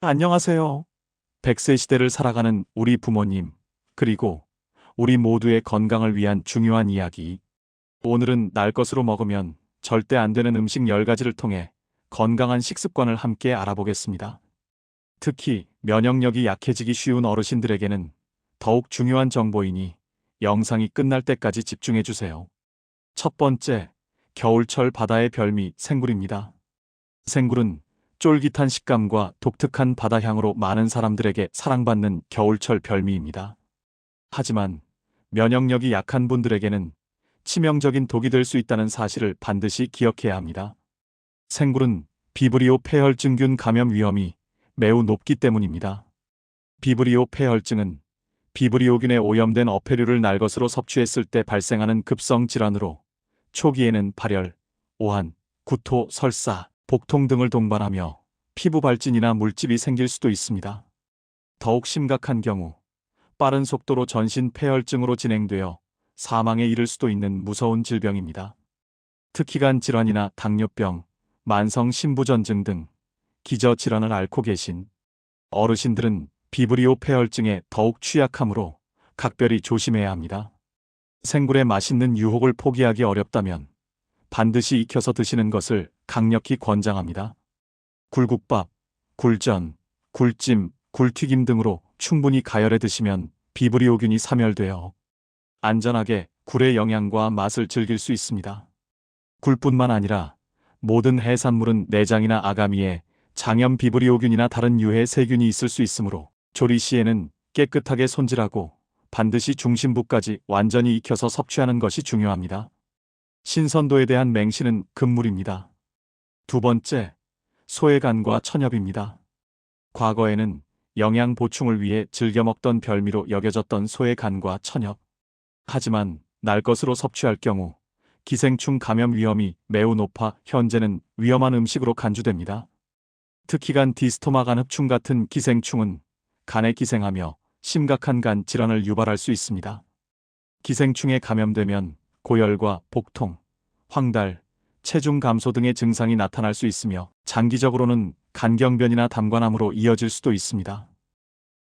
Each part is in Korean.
안녕하세요. 100세 시대를 살아가는 우리 부모님, 그리고 우리 모두의 건강을 위한 중요한 이야기. 오늘은 날 것으로 먹으면 절대 안 되는 음식 10가지를 통해 건강한 식습관을 함께 알아보겠습니다. 특히 면역력이 약해지기 쉬운 어르신들에게는 더욱 중요한 정보이니 영상이 끝날 때까지 집중해 주세요. 첫 번째, 겨울철 바다의 별미 생굴입니다. 생굴은 쫄깃한 식감과 독특한 바다 향으로 많은 사람들에게 사랑받는 겨울철 별미입니다. 하지만 면역력이 약한 분들에게는 치명적인 독이 될 수 있다는 사실을 반드시 기억해야 합니다. 생굴은 비브리오 폐혈증균 감염 위험이 매우 높기 때문입니다. 비브리오 폐혈증은 비브리오균에 오염된 어패류를 날 것으로 섭취했을 때 발생하는 급성 질환으로 초기에는 발열, 오한, 구토, 설사, 복통 등을 동반하며 피부 발진이나 물집이 생길 수도 있습니다. 더욱 심각한 경우 빠른 속도로 전신 폐혈증으로 진행되어 사망에 이를 수도 있는 무서운 질병입니다. 특히간 질환이나 당뇨병, 만성 신부전증 등 기저질환을 앓고 계신 어르신들은 비브리오 폐혈증에 더욱 취약하므로 각별히 조심해야 합니다. 생굴의 맛있는 유혹을 포기하기 어렵다면 반드시 익혀서 드시는 것을 강력히 권장합니다. 굴국밥, 굴전, 굴찜, 굴튀김 등으로 충분히 가열해 드시면 비브리오균이 사멸되어 안전하게 굴의 영양과 맛을 즐길 수 있습니다. 굴뿐만 아니라 모든 해산물은 내장이나 아가미에 장염 비브리오균이나 다른 유해 세균이 있을 수 있으므로 조리 시에는 깨끗하게 손질하고 반드시 중심부까지 완전히 익혀서 섭취하는 것이 중요합니다. 신선도에 대한 맹신은 금물입니다. 두 번째, 소의 간과 천엽입니다. 과거에는 영양 보충을 위해 즐겨 먹던 별미로 여겨졌던 소의 간과 천엽. 하지만 날 것으로 섭취할 경우 기생충 감염 위험이 매우 높아 현재는 위험한 음식으로 간주됩니다. 특히간 디스토마 간 흡충 같은 기생충은 간에 기생하며 심각한 간 질환을 유발할 수 있습니다. 기생충에 감염되면 고열과 복통, 황달, 체중 감소 등의 증상이 나타날 수 있으며 장기적으로는 간경변이나 담관암으로 이어질 수도 있습니다.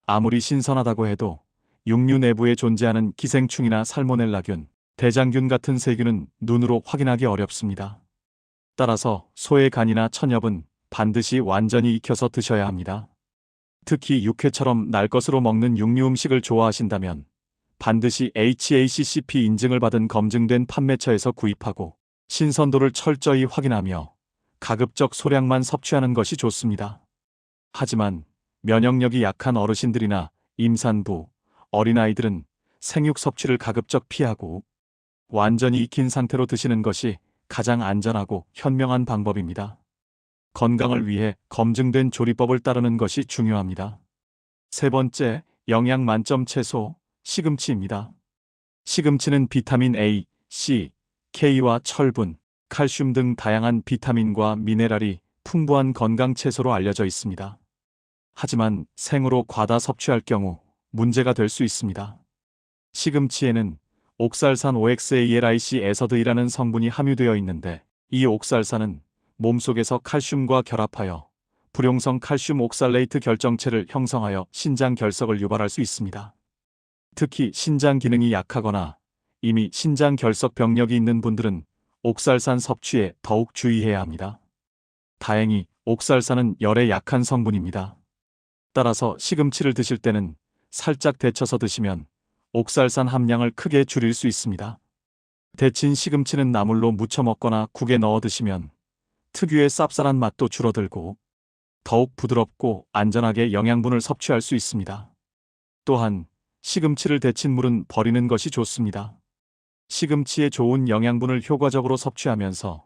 아무리 신선하다고 해도 육류 내부에 존재하는 기생충이나 살모넬라균, 대장균 같은 세균은 눈으로 확인하기 어렵습니다. 따라서 소의 간이나 천엽은 반드시 완전히 익혀서 드셔야 합니다. 특히 육회처럼 날 것으로 먹는 육류 음식을 좋아하신다면 반드시 HACCP 인증을 받은 검증된 판매처에서 구입하고 신선도를 철저히 확인하며 가급적 소량만 섭취하는 것이 좋습니다. 하지만 면역력이 약한 어르신들이나 임산부, 어린아이들은 생육 섭취를 가급적 피하고 완전히 익힌 상태로 드시는 것이 가장 안전하고 현명한 방법입니다. 건강을 위해 검증된 조리법을 따르는 것이 중요합니다. 세 번째, 영양 만점 채소, 시금치입니다. 시금치는 비타민 A, C, K와 철분, 칼슘 등 다양한 비타민과 미네랄이 풍부한 건강 채소로 알려져 있습니다. 하지만 생으로 과다 섭취할 경우 문제가 될 수 있습니다. 시금치에는 옥살산 OXALIC 에서드이라는 성분이 함유되어 있는데 이 옥살산은 몸속에서 칼슘과 결합하여 불용성 칼슘 옥살레이트 결정체를 형성하여 신장 결석을 유발할 수 있습니다. 특히 신장 기능이 약하거나 이미 신장 결석 병력이 있는 분들은 옥살산 섭취에 더욱 주의해야 합니다. 다행히 옥살산은 열에 약한 성분입니다. 따라서 시금치를 드실 때는 살짝 데쳐서 드시면 옥살산 함량을 크게 줄일 수 있습니다. 데친 시금치는 나물로 무쳐 먹거나 국에 넣어 드시면 특유의 쌉쌀한 맛도 줄어들고 더욱 부드럽고 안전하게 영양분을 섭취할 수 있습니다. 또한 시금치를 데친 물은 버리는 것이 좋습니다. 시금치의 좋은 영양분을 효과적으로 섭취하면서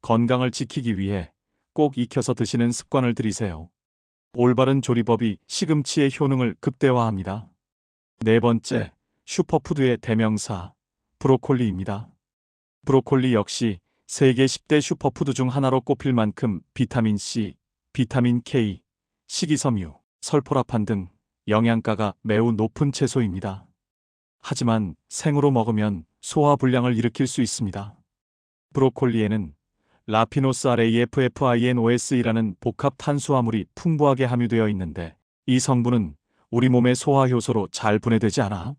건강을 지키기 위해 꼭 익혀서 드시는 습관을 들이세요. 올바른 조리법이 시금치의 효능을 극대화합니다. 네 번째, 슈퍼푸드의 대명사, 브로콜리입니다. 브로콜리 역시 세계 10대 슈퍼푸드 중 하나로 꼽힐 만큼 비타민 C, 비타민 K, 식이섬유, 설포라판 등 영양가가 매우 높은 채소입니다. 하지만 생으로 먹으면 소화불량을 일으킬 수 있습니다. 브로콜리에는 라피노스 RAFFINOS이라는 복합 탄수화물이 풍부하게 함유되어 있는데 이 성분은 우리 몸의 소화 효소로 잘 분해되지 않아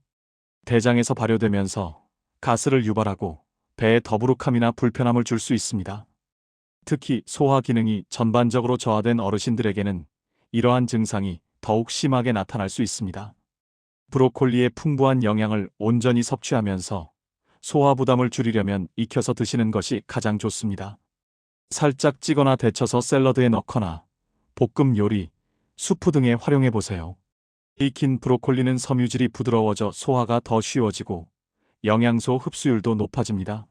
대장에서 발효되면서 가스를 유발하고 배에 더부룩함이나 불편함을 줄 수 있습니다. 특히 소화 기능이 전반적으로 저하된 어르신들에게는 이러한 증상이 더욱 심하게 나타날 수 있습니다. 브로콜리의 풍부한 영양을 온전히 섭취하면서 소화 부담을 줄이려면 익혀서 드시는 것이 가장 좋습니다. 살짝 찌거나 데쳐서 샐러드에 넣거나 볶음 요리, 수프 등에 활용해 보세요. 익힌 브로콜리는 섬유질이 부드러워져 소화가 더 쉬워지고 영양소 흡수율도 높아집니다.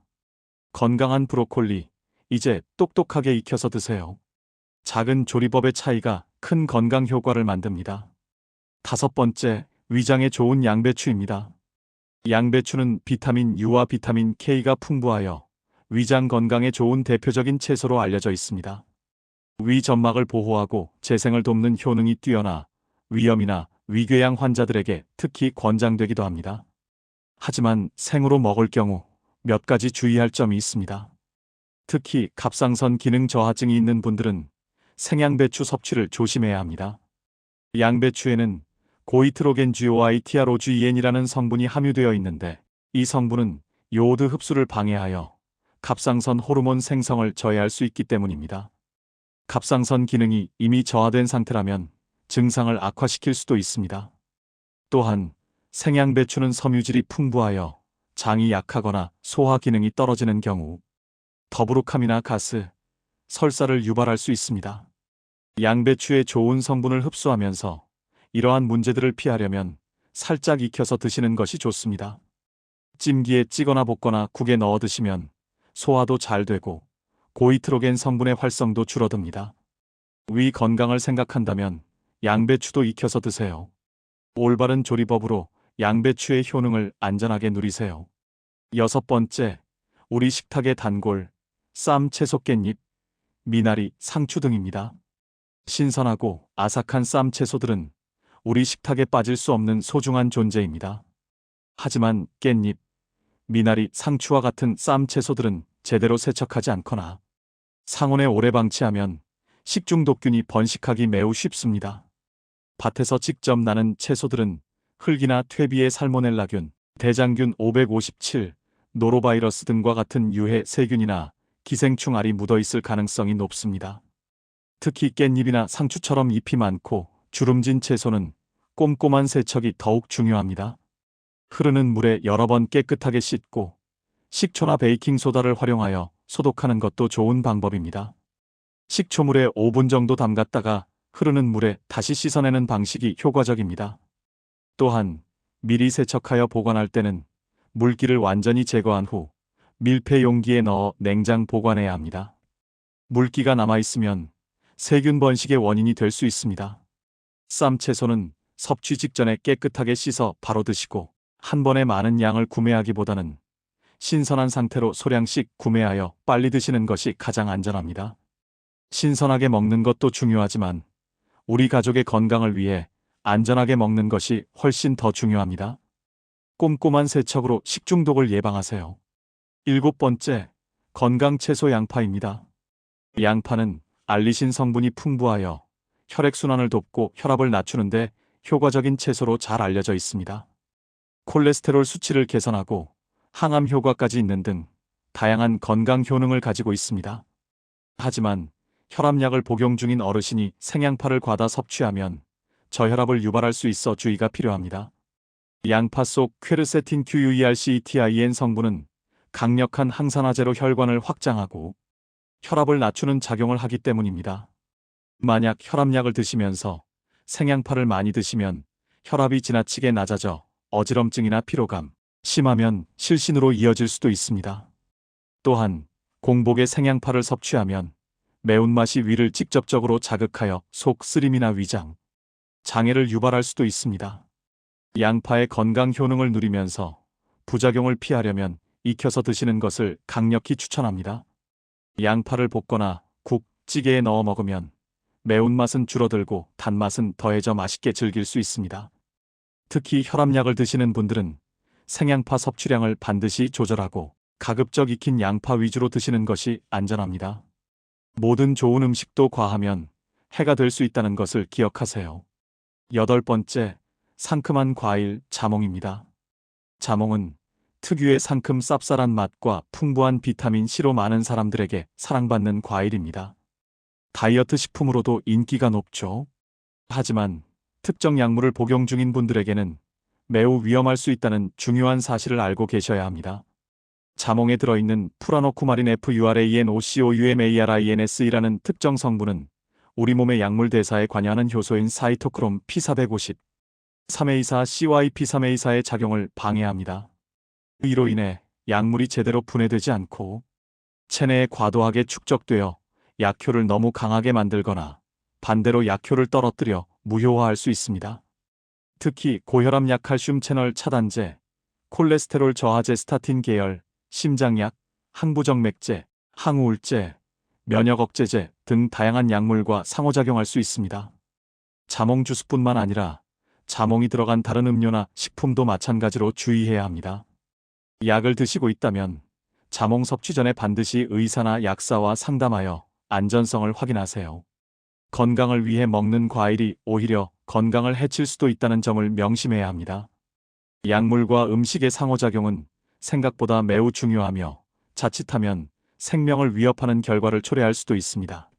건강한 브로콜리, 이제 똑똑하게 익혀서 드세요. 작은 조리법의 차이가 큰 건강 효과를 만듭니다. 5번째, 위장에 좋은 양배추입니다. 양배추는 비타민 U와 비타민 K가 풍부하여 위장 건강에 좋은 대표적인 채소로 알려져 있습니다. 위 점막을 보호하고 재생을 돕는 효능이 뛰어나 위염이나 위궤양 환자들에게 특히 권장되기도 합니다. 하지만 생으로 먹을 경우 몇 가지 주의할 점이 있습니다. 특히 갑상선 기능 저하증이 있는 분들은 생양배추 섭취를 조심해야 합니다. 양배추에는 고이트로겐GOITROGEN이라는 성분이 함유되어 있는데 이 성분은 요오드 흡수를 방해하여 갑상선 호르몬 생성을 저해할 수 있기 때문입니다. 갑상선 기능이 이미 저하된 상태라면 증상을 악화시킬 수도 있습니다. 또한 생양배추는 섬유질이 풍부하여 장이 약하거나 소화 기능이 떨어지는 경우 더부룩함이나 가스, 설사를 유발할 수 있습니다. 양배추의 좋은 성분을 흡수하면서 이러한 문제들을 피하려면 살짝 익혀서 드시는 것이 좋습니다. 찜기에 찌거나 볶거나 국에 넣어 드시면 소화도 잘 되고 고이트로겐 성분의 활성도 줄어듭니다. 위 건강을 생각한다면 양배추도 익혀서 드세요. 올바른 조리법으로 양배추의 효능을 안전하게 누리세요. 6번째, 우리 식탁의 단골, 쌈, 채소, 깻잎, 미나리, 상추 등입니다. 신선하고 아삭한 쌈 채소들은 우리 식탁에 빠질 수 없는 소중한 존재입니다. 하지만 깻잎, 미나리, 상추와 같은 쌈 채소들은 제대로 세척하지 않거나 상온에 오래 방치하면 식중독균이 번식하기 매우 쉽습니다. 밭에서 직접 나는 채소들은 흙이나 퇴비에 살모넬라균, 대장균 557, 노로바이러스 등과 같은 유해 세균이나 기생충 알이 묻어 있을 가능성이 높습니다. 특히 깻잎이나 상추처럼 잎이 많고 주름진 채소는 꼼꼼한 세척이 더욱 중요합니다. 흐르는 물에 여러 번 깨끗하게 씻고 식초나 베이킹소다를 활용하여 소독하는 것도 좋은 방법입니다. 식초물에 5분 정도 담갔다가 흐르는 물에 다시 씻어내는 방식이 효과적입니다. 또한 미리 세척하여 보관할 때는 물기를 완전히 제거한 후 밀폐 용기에 넣어 냉장 보관해야 합니다. 물기가 남아있으면 세균 번식의 원인이 될 수 있습니다. 쌈 채소는 섭취 직전에 깨끗하게 씻어 바로 드시고 한 번에 많은 양을 구매하기보다는 신선한 상태로 소량씩 구매하여 빨리 드시는 것이 가장 안전합니다. 신선하게 먹는 것도 중요하지만 우리 가족의 건강을 위해 안전하게 먹는 것이 훨씬 더 중요합니다. 꼼꼼한 세척으로 식중독을 예방하세요. 7번째, 건강 채소 양파입니다. 양파는 알리신 성분이 풍부하여 혈액순환을 돕고 혈압을 낮추는데 효과적인 채소로 잘 알려져 있습니다. 콜레스테롤 수치를 개선하고 항암 효과까지 있는 등 다양한 건강 효능을 가지고 있습니다. 하지만 혈압약을 복용 중인 어르신이 생양파를 과다 섭취하면 저혈압을 유발할 수 있어 주의가 필요합니다. 양파 속 퀘르세틴 QUERCETIN 성분은 강력한 항산화제로 혈관을 확장하고 혈압을 낮추는 작용을 하기 때문입니다. 만약 혈압약을 드시면서 생양파를 많이 드시면 혈압이 지나치게 낮아져 어지럼증이나 피로감, 심하면 실신으로 이어질 수도 있습니다. 또한 공복에 생양파를 섭취하면 매운맛이 위를 직접적으로 자극하여 속 쓰림이나 위장, 장애를 유발할 수도 있습니다. 양파의 건강 효능을 누리면서 부작용을 피하려면 익혀서 드시는 것을 강력히 추천합니다. 양파를 볶거나 국, 찌개에 넣어 먹으면 매운맛은 줄어들고 단맛은 더해져 맛있게 즐길 수 있습니다. 특히 혈압약을 드시는 분들은 생양파 섭취량을 반드시 조절하고 가급적 익힌 양파 위주로 드시는 것이 안전합니다. 모든 좋은 음식도 과하면 해가 될 수 있다는 것을 기억하세요. 여덟 번째, 상큼한 과일 자몽입니다. 자몽은 특유의 상큼 쌉쌀한 맛과 풍부한 비타민 C로 많은 사람들에게 사랑받는 과일입니다. 다이어트 식품으로도 인기가 높죠. 하지만 특정 약물을 복용 중인 분들에게는 매우 위험할 수 있다는 중요한 사실을 알고 계셔야 합니다. 자몽에 들어있는 프라노쿠마린 FURANOCOUMARINS이라는 특정 성분은 우리 몸의 약물 대사에 관여하는 효소인 사이토크롬 P450, 3A4 CYP3A4의 작용을 방해합니다. 이로 인해 약물이 제대로 분해되지 않고 체내에 과도하게 축적되어 약효를 너무 강하게 만들거나 반대로 약효를 떨어뜨려 무효화할 수 있습니다. 특히 고혈압 약 칼슘 채널 차단제, 콜레스테롤 저하제 스타틴 계열, 심장약, 항부정맥제, 항우울제, 면역 억제제 등 다양한 약물과 상호작용할 수 있습니다. 자몽 주스뿐만 아니라 자몽이 들어간 다른 음료나 식품도 마찬가지로 주의해야 합니다. 약을 드시고 있다면 자몽 섭취 전에 반드시 의사나 약사와 상담하여 안전성을 확인하세요. 건강을 위해 먹는 과일이 오히려 건강을 해칠 수도 있다는 점을 명심해야 합니다. 약물과 음식의 상호작용은 생각보다 매우 중요하며 자칫하면 생명을 위협하는 결과를 초래할 수도 있습니다.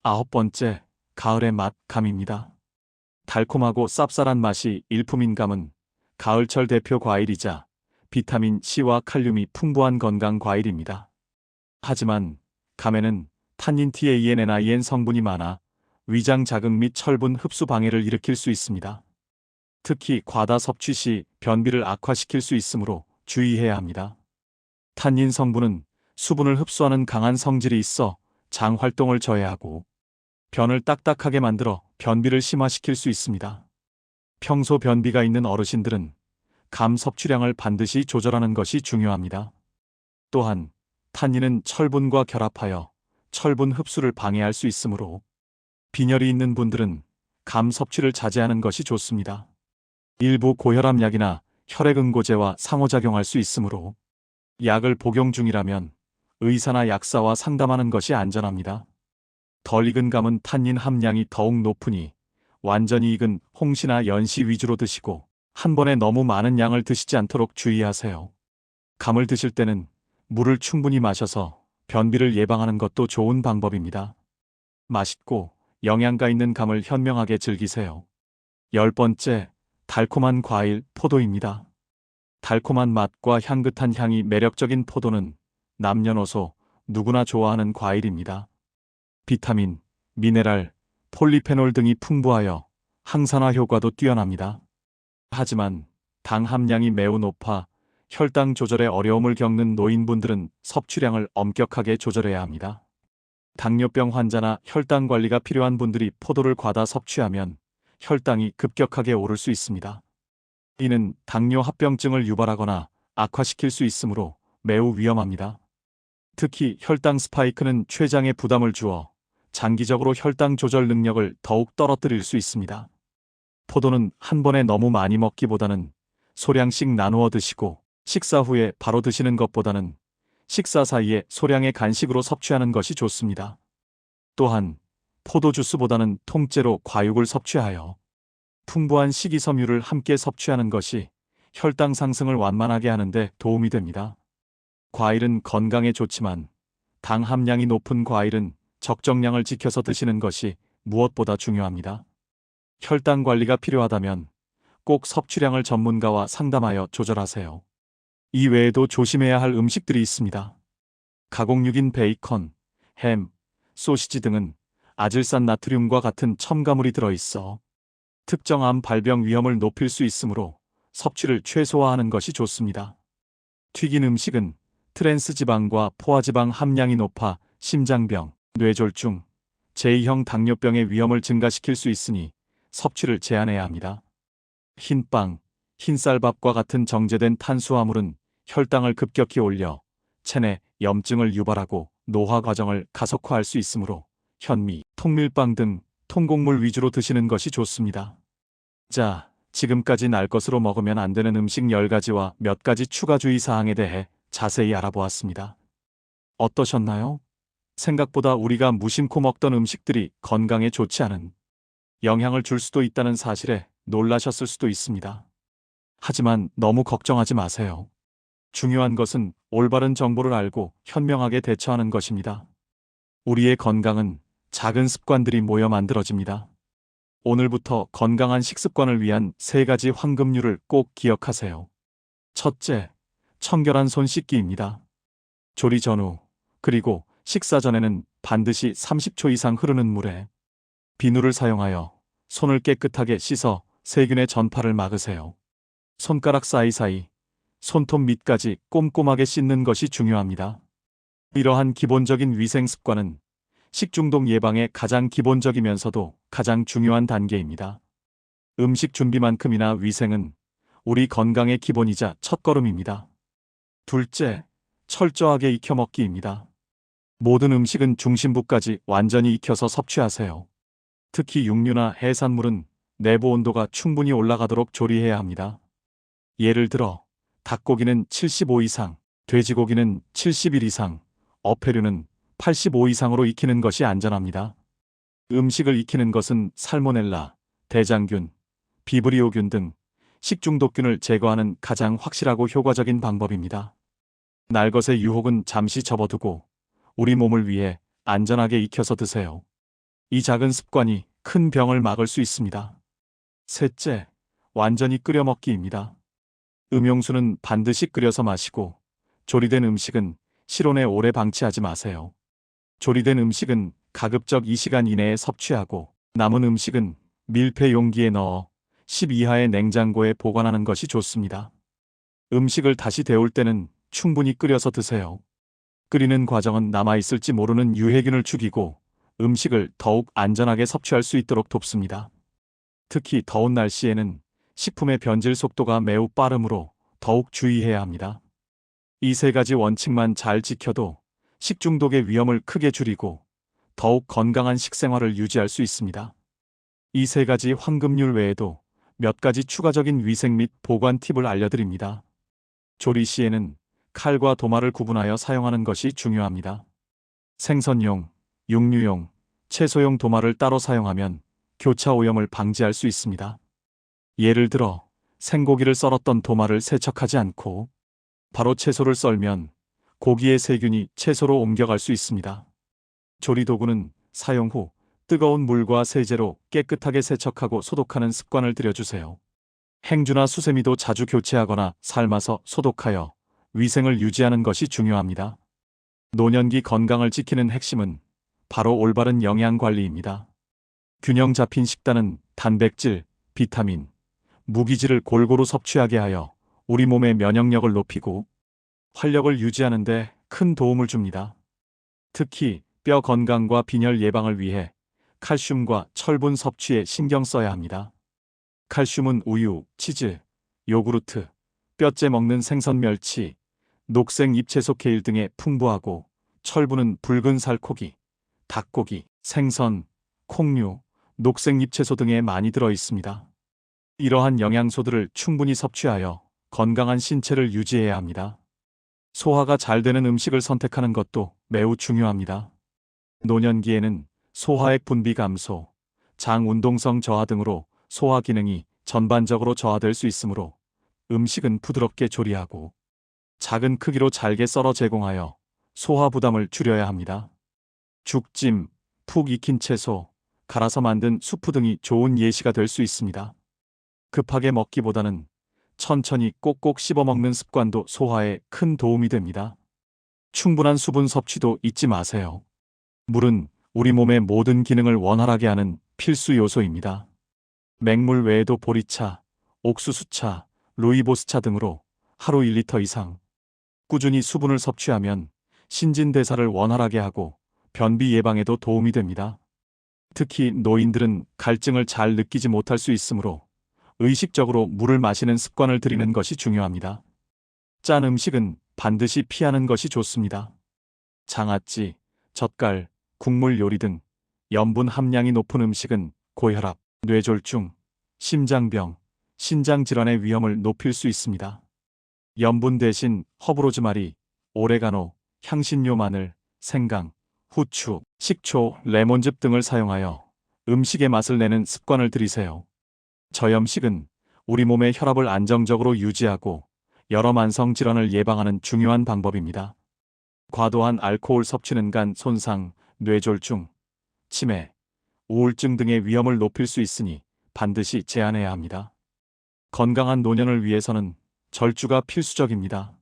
아홉 번째, 가을의 맛 감입니다. 달콤하고 쌉쌀한 맛이 일품인 감은 가을철 대표 과일이자 비타민 C와 칼륨이 풍부한 건강 과일입니다. 하지만 감에는 탄닌 TANNIN 성분이 많아 위장 자극 및 철분 흡수 방해를 일으킬 수 있습니다. 특히 과다 섭취 시 변비를 악화시킬 수 있으므로 주의해야 합니다. 탄닌 성분은 수분을 흡수하는 강한 성질이 있어 장 활동을 저해하고 변을 딱딱하게 만들어 변비를 심화시킬 수 있습니다. 평소 변비가 있는 어르신들은 감 섭취량을 반드시 조절하는 것이 중요합니다. 또한 탄닌은 철분과 결합하여 철분 흡수를 방해할 수 있으므로 빈혈이 있는 분들은 감 섭취를 자제하는 것이 좋습니다. 일부 고혈압 약이나 혈액응고제와 상호작용할 수 있으므로 약을 복용 중이라면 의사나 약사와 상담하는 것이 안전합니다. 덜 익은 감은 탄닌 함량이 더욱 높으니 완전히 익은 홍시나 연시 위주로 드시고 한 번에 너무 많은 양을 드시지 않도록 주의하세요. 감을 드실 때는 물을 충분히 마셔서 변비를 예방하는 것도 좋은 방법입니다. 맛있고 영양가 있는 감을 현명하게 즐기세요. 열 번째, 달콤한 과일 포도입니다. 달콤한 맛과 향긋한 향이 매력적인 포도는 남녀노소 누구나 좋아하는 과일입니다. 비타민, 미네랄, 폴리페놀 등이 풍부하여 항산화 효과도 뛰어납니다. 하지만 당 함량이 매우 높아 혈당 조절에 어려움을 겪는 노인분들은 섭취량을 엄격하게 조절해야 합니다. 당뇨병 환자나 혈당 관리가 필요한 분들이 포도를 과다 섭취하면 혈당이 급격하게 오를 수 있습니다. 이는 당뇨 합병증을 유발하거나 악화시킬 수 있으므로 매우 위험합니다. 특히 혈당 스파이크는 췌장에 부담을 주어 장기적으로 혈당 조절 능력을 더욱 떨어뜨릴 수 있습니다. 포도는 한 번에 너무 많이 먹기보다는 소량씩 나누어 드시고 식사 후에 바로 드시는 것보다는 식사 사이에 소량의 간식으로 섭취하는 것이 좋습니다. 또한 포도 주스보다는 통째로 과육을 섭취하여 풍부한 식이섬유를 함께 섭취하는 것이 혈당 상승을 완만하게 하는 데 도움이 됩니다. 과일은 건강에 좋지만 당 함량이 높은 과일은 적정량을 지켜서 드시는 것이 무엇보다 중요합니다. 혈당 관리가 필요하다면 꼭 섭취량을 전문가와 상담하여 조절하세요. 이 외에도 조심해야 할 음식들이 있습니다. 가공육인 베이컨, 햄, 소시지 등은 아질산 나트륨과 같은 첨가물이 들어있어 특정 암 발병 위험을 높일 수 있으므로 섭취를 최소화하는 것이 좋습니다. 튀긴 음식은 트랜스 지방과 포화지방 함량이 높아 심장병, 뇌졸중, 제2형 당뇨병의 위험을 증가시킬 수 있으니 섭취를 제한해야 합니다. 흰빵, 흰쌀밥과 같은 정제된 탄수화물은 혈당을 급격히 올려 체내 염증을 유발하고 노화 과정을 가속화할 수 있으므로 현미, 통밀빵 등 통곡물 위주로 드시는 것이 좋습니다. 자, 지금까지 날 것으로 먹으면 안 되는 음식 10가지와 몇 가지 추가 주의 사항에 대해 자세히 알아보았습니다. 어떠셨나요? 생각보다 우리가 무심코 먹던 음식들이 건강에 좋지 않은 영향을 줄 수도 있다는 사실에 놀라셨을 수도 있습니다. 하지만 너무 걱정하지 마세요. 중요한 것은 올바른 정보를 알고 현명하게 대처하는 것입니다. 우리의 건강은 작은 습관들이 모여 만들어집니다. 오늘부터 건강한 식습관을 위한 3가지 황금률을 꼭 기억하세요. 첫째, 청결한 손 씻기입니다. 조리 전후, 그리고 식사 전에는 반드시 30초 이상 흐르는 물에 비누를 사용하여 손을 깨끗하게 씻어 세균의 전파를 막으세요. 손가락 사이사이, 손톱 밑까지 꼼꼼하게 씻는 것이 중요합니다. 이러한 기본적인 위생 습관은 식중독 예방에 가장 기본적이면서도 가장 중요한 단계입니다. 음식 준비만큼이나 위생은 우리 건강의 기본이자 첫걸음입니다. 둘째, 철저하게 익혀 먹기입니다. 모든 음식은 중심부까지 완전히 익혀서 섭취하세요. 특히 육류나 해산물은 내부 온도가 충분히 올라가도록 조리해야 합니다. 예를 들어 닭고기는 75 이상, 돼지고기는 71 이상, 어패류는 85 이상으로 익히는 것이 안전합니다. 음식을 익히는 것은 살모넬라, 대장균, 비브리오균 등 식중독균을 제거하는 가장 확실하고 효과적인 방법입니다. 날것의 유혹은 잠시 접어두고 우리 몸을 위해 안전하게 익혀서 드세요. 이 작은 습관이 큰 병을 막을 수 있습니다. 셋째, 완전히 끓여 먹기입니다. 음용수는 반드시 끓여서 마시고 조리된 음식은 실온에 오래 방치하지 마세요. 조리된 음식은 가급적 2시간 이내에 섭취하고 남은 음식은 밀폐 용기에 넣어 10 이하의 냉장고에 보관하는 것이 좋습니다. 음식을 다시 데울 때는 충분히 끓여서 드세요. 끓이는 과정은 남아있을지 모르는 유해균을 죽이고 음식을 더욱 안전하게 섭취할 수 있도록 돕습니다. 특히 더운 날씨에는 식품의 변질 속도가 매우 빠르므로 더욱 주의해야 합니다. 이 3가지 원칙만 잘 지켜도 식중독의 위험을 크게 줄이고 더욱 건강한 식생활을 유지할 수 있습니다. 이 3가지 황금률 외에도 몇 가지 추가적인 위생 및 보관 팁을 알려드립니다. 조리 시에는 칼과 도마를 구분하여 사용하는 것이 중요합니다. 생선용, 육류용, 채소용 도마를 따로 사용하면 교차 오염을 방지할 수 있습니다. 예를 들어 생고기를 썰었던 도마를 세척하지 않고 바로 채소를 썰면 고기의 세균이 채소로 옮겨갈 수 있습니다. 조리도구는 사용 후 뜨거운 물과 세제로 깨끗하게 세척하고 소독하는 습관을 들여주세요. 행주나 수세미도 자주 교체하거나 삶아서 소독하여 위생을 유지하는 것이 중요합니다. 노년기 건강을 지키는 핵심은 바로 올바른 영양 관리입니다. 균형 잡힌 식단은 단백질, 비타민, 무기질을 골고루 섭취하게 하여 우리 몸의 면역력을 높이고 활력을 유지하는 데 큰 도움을 줍니다. 특히 뼈 건강과 빈혈 예방을 위해 칼슘과 철분 섭취에 신경 써야 합니다. 칼슘은 우유, 치즈, 요구르트, 뼈째 먹는 생선 멸치, 녹색 잎채소 케일 등에 풍부하고 철분은 붉은 살코기, 닭고기, 생선, 콩류, 녹색 잎채소 등에 많이 들어 있습니다. 이러한 영양소들을 충분히 섭취하여 건강한 신체를 유지해야 합니다. 소화가 잘 되는 음식을 선택하는 것도 매우 중요합니다. 노년기에는 소화액 분비 감소, 장 운동성 저하 등으로 소화 기능이 전반적으로 저하될 수 있으므로 음식은 부드럽게 조리하고 작은 크기로 잘게 썰어 제공하여 소화 부담을 줄여야 합니다. 죽찜, 푹 익힌 채소, 갈아서 만든 수프 등이 좋은 예시가 될 수 있습니다. 급하게 먹기보다는 천천히 꼭꼭 씹어 먹는 습관도 소화에 큰 도움이 됩니다. 충분한 수분 섭취도 잊지 마세요. 물은 우리 몸의 모든 기능을 원활하게 하는 필수 요소입니다. 맹물 외에도 보리차, 옥수수차, 루이보스차 등으로 하루 1리터 이상 꾸준히 수분을 섭취하면 신진대사를 원활하게 하고 변비 예방에도 도움이 됩니다. 특히 노인들은 갈증을 잘 느끼지 못할 수 있으므로 의식적으로 물을 마시는 습관을 들이는 것이 중요합니다. 짠 음식은 반드시 피하는 것이 좋습니다. 장아찌, 젓갈, 국물 요리 등 염분 함량이 높은 음식은 고혈압, 뇌졸중, 심장병, 신장질환의 위험을 높일 수 있습니다. 염분 대신 허브로즈마리, 오레가노, 향신료 마늘, 생강, 후추, 식초, 레몬즙 등을 사용하여 음식의 맛을 내는 습관을 들이세요. 저염식은 우리 몸의 혈압을 안정적으로 유지하고 여러 만성 질환을 예방하는 중요한 방법입니다. 과도한 알코올 섭취는 간 손상, 뇌졸중, 치매, 우울증 등의 위험을 높일 수 있으니 반드시 제한해야 합니다. 건강한 노년을 위해서는 절주가 필수적입니다.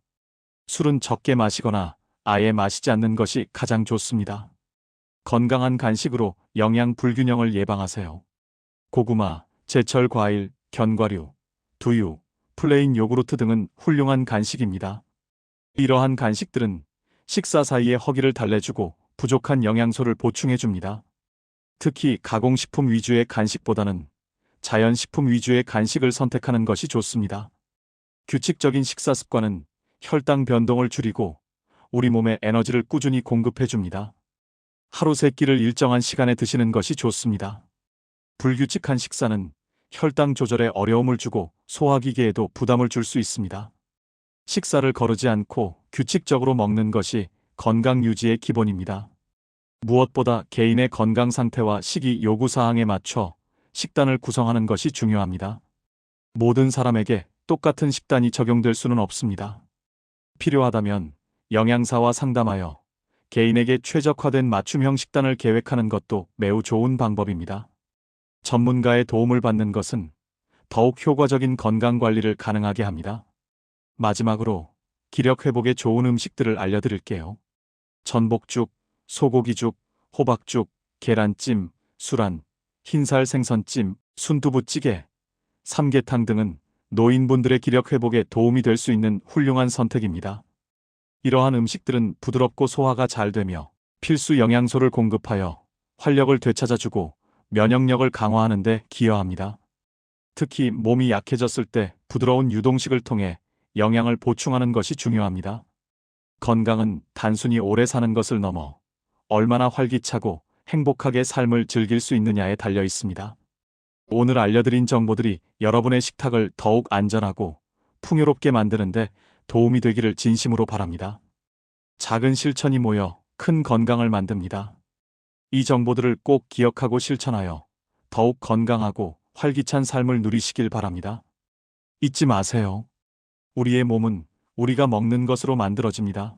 술은 적게 마시거나 아예 마시지 않는 것이 가장 좋습니다. 건강한 간식으로 영양 불균형을 예방하세요. 고구마, 제철 과일, 견과류, 두유, 플레인 요구르트 등은 훌륭한 간식입니다. 이러한 간식들은 식사 사이에 허기를 달래주고 부족한 영양소를 보충해줍니다. 특히 가공식품 위주의 간식보다는 자연식품 위주의 간식을 선택하는 것이 좋습니다. 규칙적인 식사 습관은 혈당 변동을 줄이고 우리 몸에 에너지를 꾸준히 공급해줍니다. 하루 3끼를 일정한 시간에 드시는 것이 좋습니다. 불규칙한 식사는 혈당 조절에 어려움을 주고 소화기계에도 부담을 줄 수 있습니다. 식사를 거르지 않고 규칙적으로 먹는 것이 건강 유지의 기본입니다. 무엇보다 개인의 건강 상태와 식이 요구사항에 맞춰 식단을 구성하는 것이 중요합니다. 모든 사람에게 똑같은 식단이 적용될 수는 없습니다. 필요하다면 영양사와 상담하여 개인에게 최적화된 맞춤형 식단을 계획하는 것도 매우 좋은 방법입니다. 전문가의 도움을 받는 것은 더욱 효과적인 건강관리를 가능하게 합니다. 마지막으로 기력 회복에 좋은 음식들을 알려드릴게요. 전복죽, 소고기죽, 호박죽, 계란찜, 술안, 흰살 생선찜, 순두부찌개, 삼계탕 등은 노인분들의 기력 회복에 도움이 될 수 있는 훌륭한 선택입니다. 이러한 음식들은 부드럽고 소화가 잘 되며 필수 영양소를 공급하여 활력을 되찾아주고 면역력을 강화하는 데 기여합니다. 특히 몸이 약해졌을 때 부드러운 유동식을 통해 영양을 보충하는 것이 중요합니다. 건강은 단순히 오래 사는 것을 넘어 얼마나 활기차고 행복하게 삶을 즐길 수 있느냐에 달려 있습니다. 오늘 알려드린 정보들이 여러분의 식탁을 더욱 안전하고 풍요롭게 만드는데 도움이 되기를 진심으로 바랍니다. 작은 실천이 모여 큰 건강을 만듭니다. 이 정보들을 꼭 기억하고 실천하여 더욱 건강하고 활기찬 삶을 누리시길 바랍니다. 잊지 마세요. 우리의 몸은 우리가 먹는 것으로 만들어집니다.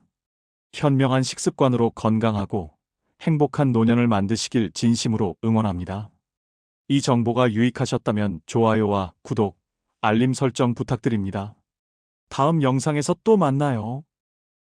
현명한 식습관으로 건강하고 행복한 노년을 만드시길 진심으로 응원합니다. 이 정보가 유익하셨다면 좋아요와 구독, 알림 설정 부탁드립니다. 다음 영상에서 또 만나요.